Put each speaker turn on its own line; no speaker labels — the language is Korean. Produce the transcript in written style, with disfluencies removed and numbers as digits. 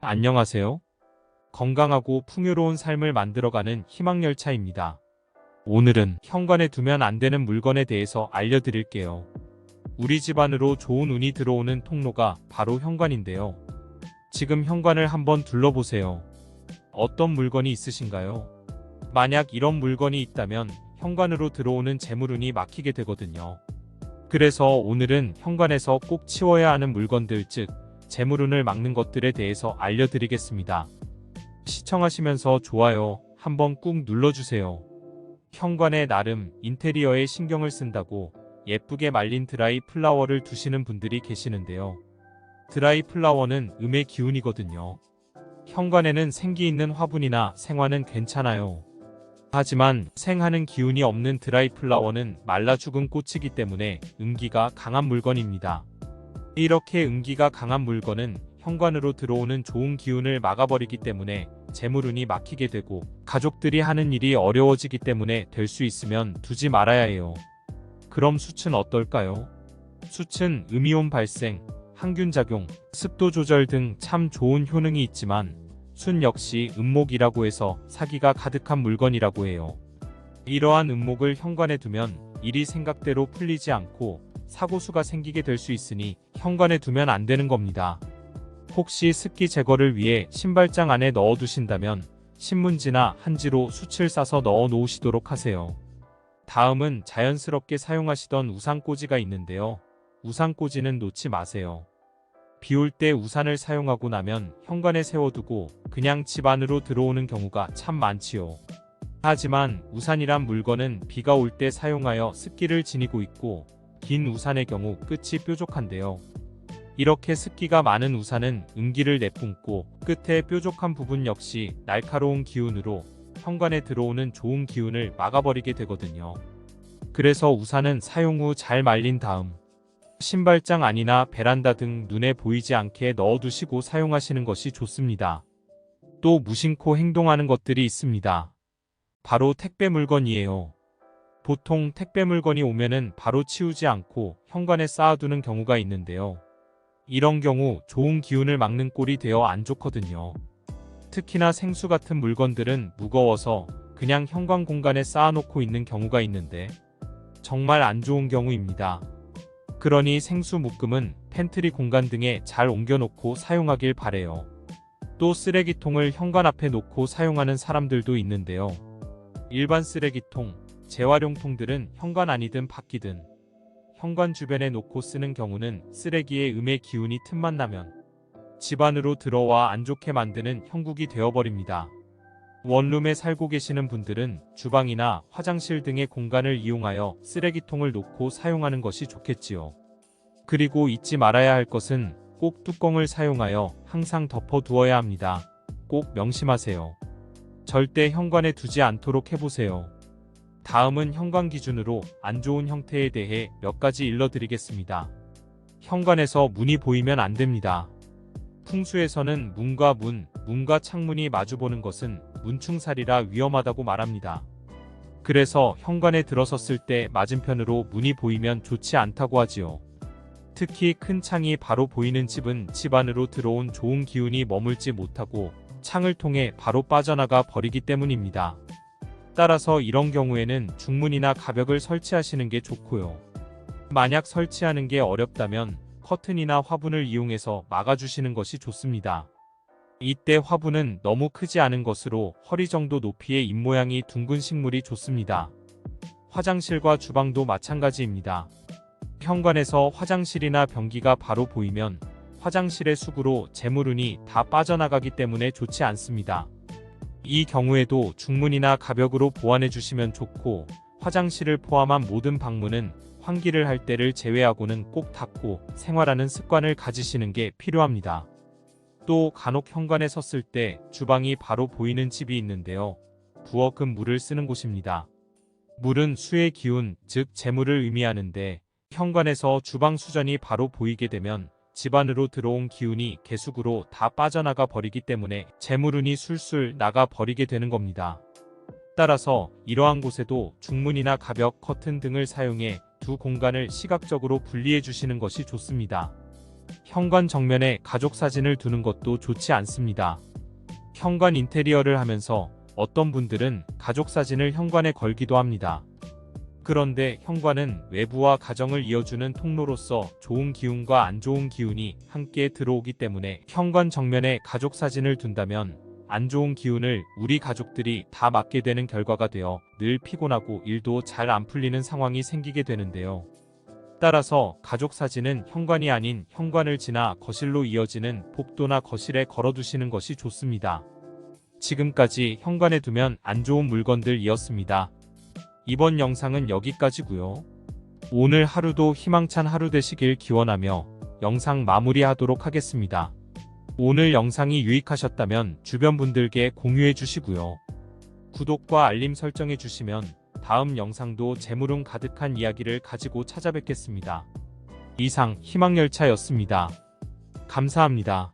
안녕하세요. 건강하고 풍요로운 삶을 만들어가는 희망열차입니다. 오늘은 현관에 두면 안 되는 물건에 대해서 알려드릴게요. 우리 집 안으로 좋은 운이 들어오는 통로가 바로 현관인데요. 지금 현관을 한번 둘러보세요. 어떤 물건이 있으신가요? 만약 이런 물건이 있다면 현관으로 들어오는 재물운이 막히게 되거든요. 그래서 오늘은 현관에서 꼭 치워야 하는 물건들, 즉 재물운을 막는 것들에 대해서 알려드리겠습니다. 시청하시면서 좋아요 한번 꾹 눌러주세요. 현관에 나름 인테리어에 신경을 쓴다고 예쁘게 말린 드라이 플라워를 두시는 분들이 계시는데요. 드라이 플라워는 음의 기운이거든요. 현관에는 생기 있는 화분이나 생화는 괜찮아요. 하지만 생하는 기운이 없는 드라이 플라워는 말라 죽은 꽃이기 때문에 음기가 강한 물건입니다. 이렇게 음기가 강한 물건은 현관으로 들어오는 좋은 기운을 막아버리기 때문에 재물운이 막히게 되고 가족들이 하는 일이 어려워지기 때문에 될 수 있으면 두지 말아야 해요. 그럼 숯은 어떨까요? 숯은 음이온 발생, 항균 작용, 습도 조절 등 참 좋은 효능이 있지만 숯 역시 음목이라고 해서 사기가 가득한 물건이라고 해요. 이러한 음목을 현관에 두면 일이 생각대로 풀리지 않고 사고수가 생기게 될 수 있으니 현관에 두면 안 되는 겁니다. 혹시 습기 제거를 위해 신발장 안에 넣어 두신다면 신문지나 한지로 숯을 싸서 넣어 놓으시도록 하세요. 다음은 자연스럽게 사용하시던 우산꽂이가 있는데요. 우산꽂이는 놓지 마세요. 비 올 때 우산을 사용하고 나면 현관에 세워두고 그냥 집 안으로 들어오는 경우가 참 많지요. 하지만 우산이란 물건은 비가 올 때 사용하여 습기를 지니고 있고 긴 우산의 경우 끝이 뾰족한데요. 이렇게 습기가 많은 우산은 음기를 내뿜고 끝에 뾰족한 부분 역시 날카로운 기운으로 현관에 들어오는 좋은 기운을 막아버리게 되거든요. 그래서 우산은 사용 후 잘 말린 다음 신발장 안이나 베란다 등 눈에 보이지 않게 넣어두시고 사용하시는 것이 좋습니다. 또 무심코 행동하는 것들이 있습니다. 바로 택배 물건이에요. 보통 택배 물건이 오면은 바로 치우지 않고 현관에 쌓아두는 경우가 있는데요. 이런 경우 좋은 기운을 막는 꼴이 되어 안 좋거든요. 특히나 생수 같은 물건들은 무거워서 그냥 현관 공간에 쌓아놓고 있는 경우가 있는데 정말 안 좋은 경우입니다. 그러니 생수 묶음은 팬트리 공간 등에 잘 옮겨놓고 사용하길 바래요. 또 쓰레기통을 현관 앞에 놓고 사용하는 사람들도 있는데요. 일반 쓰레기통, 재활용통들은 현관 안이든 밖이든 현관 주변에 놓고 쓰는 경우는 쓰레기에 음의 기운이 틈만 나면 집 안으로 들어와 안 좋게 만드는 형국이 되어버립니다. 원룸에 살고 계시는 분들은 주방이나 화장실 등의 공간을 이용하여 쓰레기통을 놓고 사용하는 것이 좋겠지요. 그리고 잊지 말아야 할 것은 꼭 뚜껑을 사용하여 항상 덮어 두어야 합니다. 꼭 명심하세요. 절대 현관에 두지 않도록 해보세요. 다음은 현관 기준으로 안 좋은 형태에 대해 몇 가지 일러드리겠습니다. 현관에서 문이 보이면 안 됩니다. 풍수에서는 문과 창문이 마주보는 것은 문충살이라 위험하다고 말합니다. 그래서 현관에 들어섰을 때 맞은편으로 문이 보이면 좋지 않다고 하지요. 특히 큰 창이 바로 보이는 집은 집 안으로 들어온 좋은 기운이 머물지 못하고 창을 통해 바로 빠져나가 버리기 때문입니다. 따라서 이런 경우에는 중문이나 가벽을 설치하시는 게 좋고요. 만약 설치하는 게 어렵다면 커튼이나 화분을 이용해서 막아주시는 것이 좋습니다. 이때 화분은 너무 크지 않은 것으로 허리 정도 높이의 입모양이 둥근 식물이 좋습니다. 화장실과 주방도 마찬가지입니다. 현관에서 화장실이나 변기가 바로 보이면 화장실의 수구로 재물운이 다 빠져나가기 때문에 좋지 않습니다. 이 경우에도 중문이나 가벽으로 보완해 주시면 좋고 화장실을 포함한 모든 방문은 환기를 할 때를 제외하고는 꼭 닫고 생활하는 습관을 가지시는 게 필요합니다. 또 간혹 현관에 섰을 때 주방이 바로 보이는 집이 있는데요. 부엌은 물을 쓰는 곳입니다. 물은 수의 기운, 즉 재물을 의미하는데 현관에서 주방 수전이 바로 보이게 되면 집 안으로 들어온 기운이 계속으로 다 빠져나가 버리기 때문에 재물운이 술술 나가 버리게 되는 겁니다. 따라서 이러한 곳에도 중문이나 가벽, 커튼 등을 사용해 두 공간을 시각적으로 분리해 주시는 것이 좋습니다. 현관 정면에 가족 사진을 두는 것도 좋지 않습니다. 현관 인테리어를 하면서 어떤 분들은 가족 사진을 현관에 걸기도 합니다. 그런데 현관은 외부와 가정을 이어주는 통로로서 좋은 기운과 안 좋은 기운이 함께 들어오기 때문에 현관 정면에 가족 사진을 둔다면 안 좋은 기운을 우리 가족들이 다 맡게 되는 결과가 되어 늘 피곤하고 일도 잘 안 풀리는 상황이 생기게 되는데요. 따라서 가족 사진은 현관이 아닌 현관을 지나 거실로 이어지는 복도나 거실에 걸어두시는 것이 좋습니다. 지금까지 현관에 두면 안 좋은 물건들이었습니다. 이번 영상은 여기까지고요. 오늘 하루도 희망찬 하루 되시길 기원하며 영상 마무리하도록 하겠습니다. 오늘 영상이 유익하셨다면 주변 분들께 공유해 주시고요. 구독과 알림 설정해 주시면 다음 영상도 재물운 가득한 이야기를 가지고 찾아뵙겠습니다. 이상 희망열차였습니다. 감사합니다.